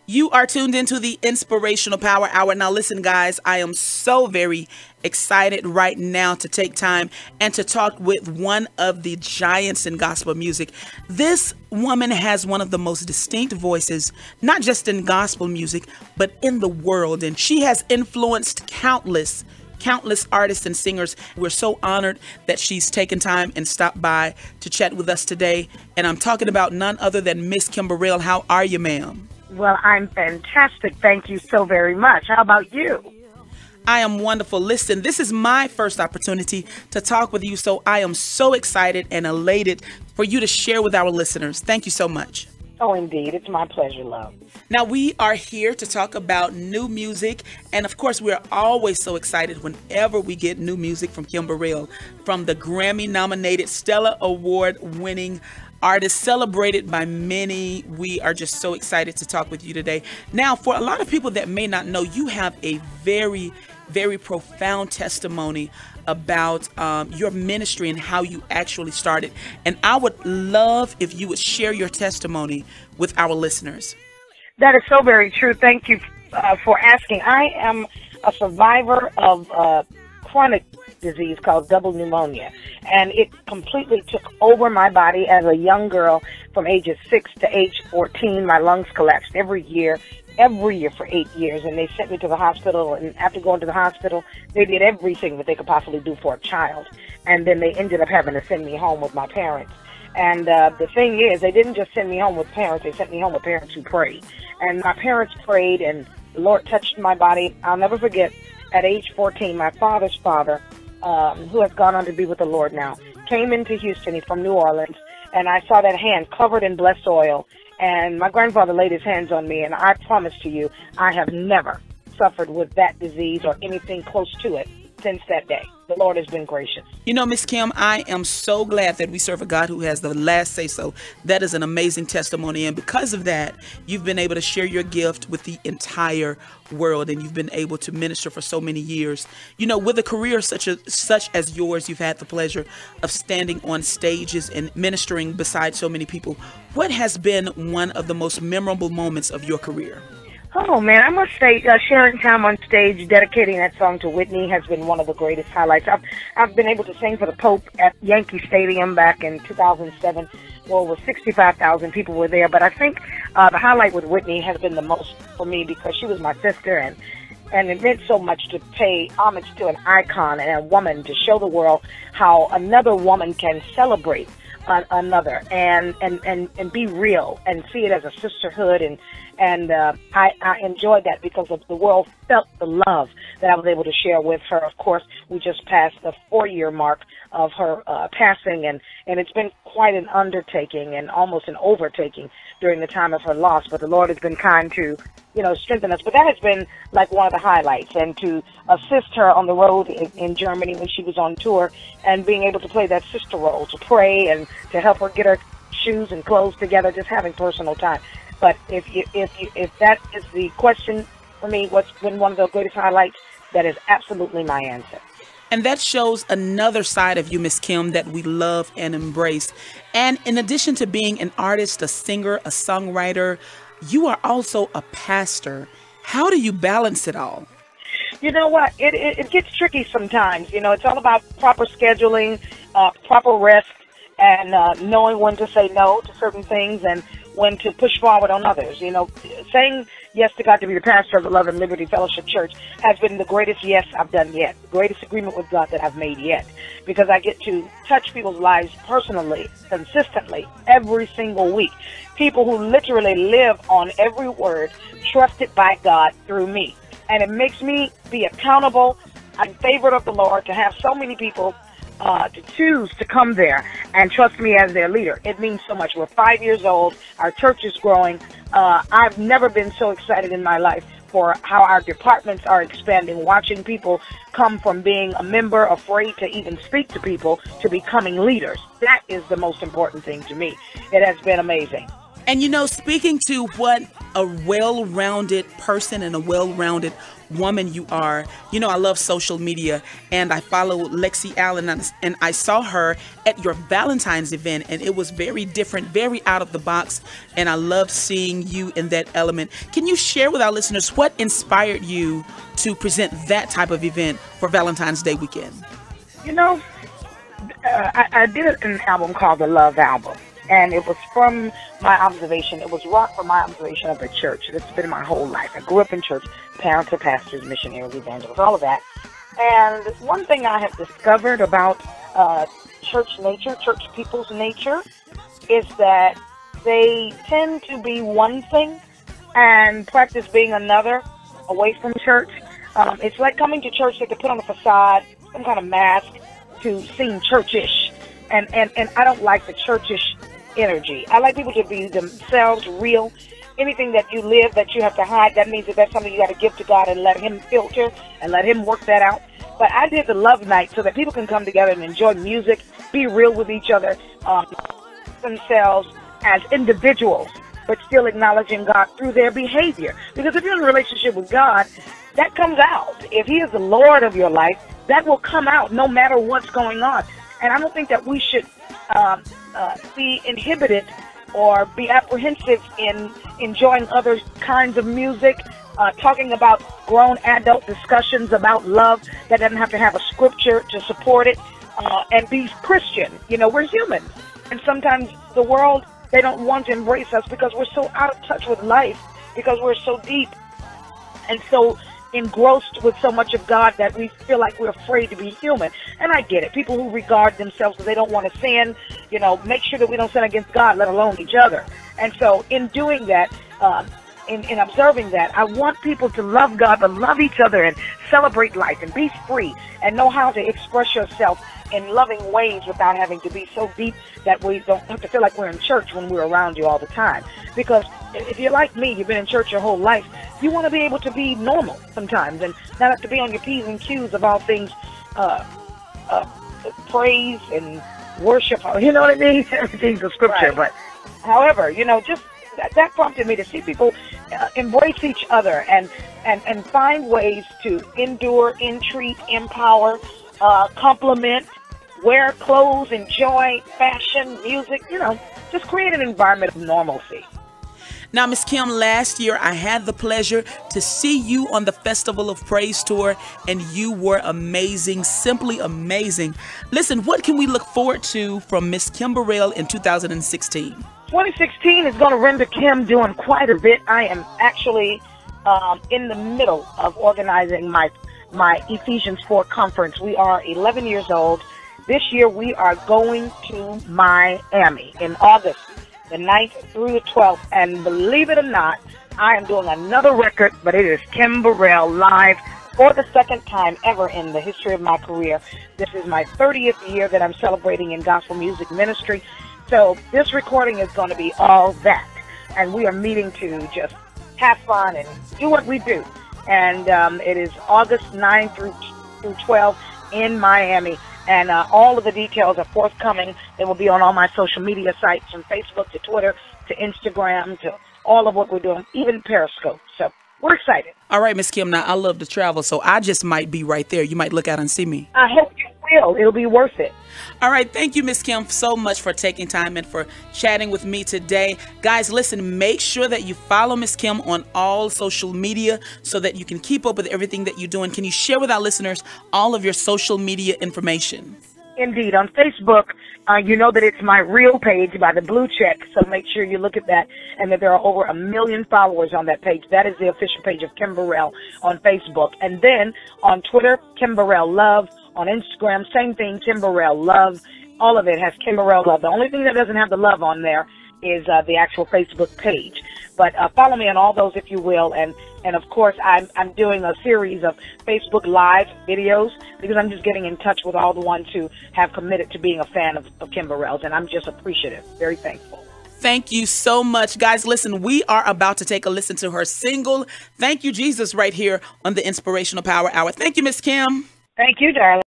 You are tuned into the Inspirational Power Hour. Now listen, guys, I am so very excited right now to take time and to talk with one of the giants in gospel music. This woman has one of the most distinct voices, not just in gospel music, but in the world. And she has influenced countless artists and singers. We're so honored that she's taken time and stopped by to chat with us today. And I'm talking about none other than Miss Kim Burrell. How are you, ma'am? Well, I'm fantastic. Thank you so very much. How about you? I am wonderful. Listen, this is my first opportunity to talk with you, so I am so excited and elated for you to share with our listeners. Thank you so much. Oh, indeed. It's my pleasure, love. Now, we are here to talk about new music, and of course, we're always so excited whenever we get new music from Kim Burrell, from the Grammy-nominated Stellar Award-winning artist, celebrated by many. We are just so excited to talk with you today. Now, for a lot of people that may not know, you have a very, very profound testimony about your ministry and how you actually started. And I would love if you would share your testimony with our listeners. That is so very true. Thank you for asking. I am a survivor of chronic disease called double pneumonia, and it completely took over my body as a young girl. From ages 6 to age 14, my lungs collapsed every year for 8 years, and they sent me to the hospital. And after going to the hospital, they did everything that they could possibly do for a child, and then they ended up having to send me home with my parents. And the thing is, they didn't just send me home with parents, they sent me home with parents who prayed. And my parents prayed, and the Lord touched my body. I'll never forget, at age 14, my father's father, who has gone on to be with the Lord now, came into Houston. He's from New Orleans, and I saw that hand covered in blessed oil, and my grandfather laid his hands on me, and I promise to you, I have never suffered with that disease or anything close to it since that day. The Lord has been gracious. You know, Miss Kim, I am so glad that we serve a God who has the last say so. That is an amazing testimony. And because of that, you've been able to share your gift with the entire world, and you've been able to minister for so many years. You know, with a career such as yours, you've had the pleasure of standing on stages and ministering beside so many people. What has been one of the most memorable moments of your career? Oh, man, I must say, sharing time on stage, dedicating that song to Whitney has been one of the greatest highlights. I've been able to sing for the Pope at Yankee Stadium back in 2007. Well, over 65,000 people were there. But I think the highlight with Whitney has been the most for me because she was my sister, and it meant so much to pay homage to an icon and a woman, to show the world how another woman can celebrate another and be real and see it as a sisterhood, and I enjoyed that because of the world felt the love that I was able to share with her. Of course, we just passed the 4-year mark of her passing, and it's been quite an undertaking and almost an overtaking during the time of her loss, but the Lord has been kind to, strengthen us. But that has been like one of the highlights, and to assist her on the road in Germany when she was on tour, and being able to play that sister role, to pray and to help her get her shoes and clothes together, just having personal time. But if that is the question for me, what's been one of the greatest highlights, that is absolutely my answer. And that shows another side of you, Miss Kim, that we love and embrace. And in addition to being an artist, a singer, a songwriter, you are also a pastor. How do you balance it all? You know what? It gets tricky sometimes. It's all about proper scheduling, proper rest, and knowing when to say no to certain things and when to push forward on others. Saying yes to God to be the pastor of the Love and Liberty Fellowship Church has been the greatest yes I've done yet, the greatest agreement with God that I've made yet, because I get to touch people's lives personally, consistently, every single week. People who literally live on every word trusted by God through me. And it makes me be accountable. I'm favored of the Lord to have so many people to choose to come there and trust me as their leader. It means so much. We're 5 years old. Our church is growing. I've never been so excited in my life for how our departments are expanding, watching people come from being a member, afraid to even speak to people, to becoming leaders. That is the most important thing to me. It has been amazing. And you know, speaking to what a well-rounded person and a well-rounded woman you are, you know, I love social media, and I follow Lexi Allen, and I saw her at your Valentine's event, and it was very different, very out of the box, and I loved seeing you in that element. Can you share with our listeners what inspired you to present that type of event for Valentine's Day weekend? You know, I did an album called The Love Album. And it was from my observation. It was rock from my observation of the church. It's been my whole life. I grew up in church. Parents are pastors, missionaries, evangelists, all of that. And one thing I have discovered about church nature, church people's nature, is that they tend to be one thing and practice being another away from church. It's like coming to church, they can put on a facade, some kind of mask to seem churchish. And I don't like the churchish energy. I like people to be themselves, real. Anything that you live that you have to hide, that means that that's something you got to give to God and let Him filter and let Him work that out. But I did the love night so that people can come together and enjoy music, be real with each other, themselves as individuals, but still acknowledging God through their behavior. Because if you're in a relationship with God, that comes out. If He is the Lord of your life, that will come out no matter what's going on. And I don't think that we should be inhibited or be apprehensive in enjoying other kinds of music, talking about grown adult discussions about love that doesn't have to have a scripture to support it, and be Christian. You know, we're human. And sometimes the world, they don't want to embrace us because we're so out of touch with life, because we're so deep and so engrossed with so much of God that we feel like we're afraid to be human. And I get it. People who regard themselves as they don't want to sin, you know, make sure that we don't sin against God, let alone each other. And so in doing that, in observing that, I want people to love God, but love each other and celebrate life and be free and know how to express yourself in loving ways without having to be so deep that we don't have to feel like we're in church when we're around you all the time. Because if you're like me, you've been in church your whole life, you want to be able to be normal sometimes and not have to be on your P's and Q's of all things praise and worship. You know what I mean? Everything's a scripture. Right. But however, you know, just that prompted me to see people embrace each other and find ways to endure, entreat, empower, compliment, wear clothes, enjoy fashion, music, you know, just create an environment of normalcy. Now, Miss Kim, last year I had the pleasure to see you on the Festival of Praise tour, and you were amazing, simply amazing. Listen, what can we look forward to from Miss Kim Burrell in 2016? 2016 is going to render Kim doing quite a bit. I am actually in the middle of organizing my Ephesians 4 conference. We are 11 years old. This year we are going to Miami in August, the 9th through the 12th. And believe it or not, I am doing another record, but it is Kim Burrell live for the second time ever in the history of my career. This is my 30th year that I'm celebrating in gospel music ministry. So this recording is going to be all that. And we are meeting to just have fun and do what we do. And it is August 9 through 12 in Miami. And all of the details are forthcoming. They will be on all my social media sites, from Facebook to Twitter to Instagram to all of what we're doing, even Periscope. So we're excited. All right, Miss Kim, now I love to travel, so I just might be right there. You might look out and see me. I hope you will. It'll be worth it. All right. Thank you, Miss Kim, so much for taking time and for chatting with me today. Guys, listen, make sure that you follow Miss Kim on all social media so that you can keep up with everything that you're doing. Can you share with our listeners all of your social media information? Indeed. On Facebook, you know that it's my real page by the blue check, so make sure you look at that, and that there are over 1 million followers on that page. That is the official page of Kim Burrell on Facebook. And then on Twitter, Kim Burrell Love. On Instagram, same thing, Kim Burrell Love. All of it has Kim Burrell Love. The only thing that doesn't have the love on there is the actual Facebook page. But follow me on all those, if you will. And of course, I'm doing a series of Facebook Live videos because I'm just getting in touch with all the ones who have committed to being a fan of Kim Burrell's. And I'm just appreciative, very thankful. Thank you so much. Guys, listen, we are about to take a listen to her single, Thank You, Jesus, right here on the Inspirational Power Hour. Thank you, Miss Kim. Thank you, darling.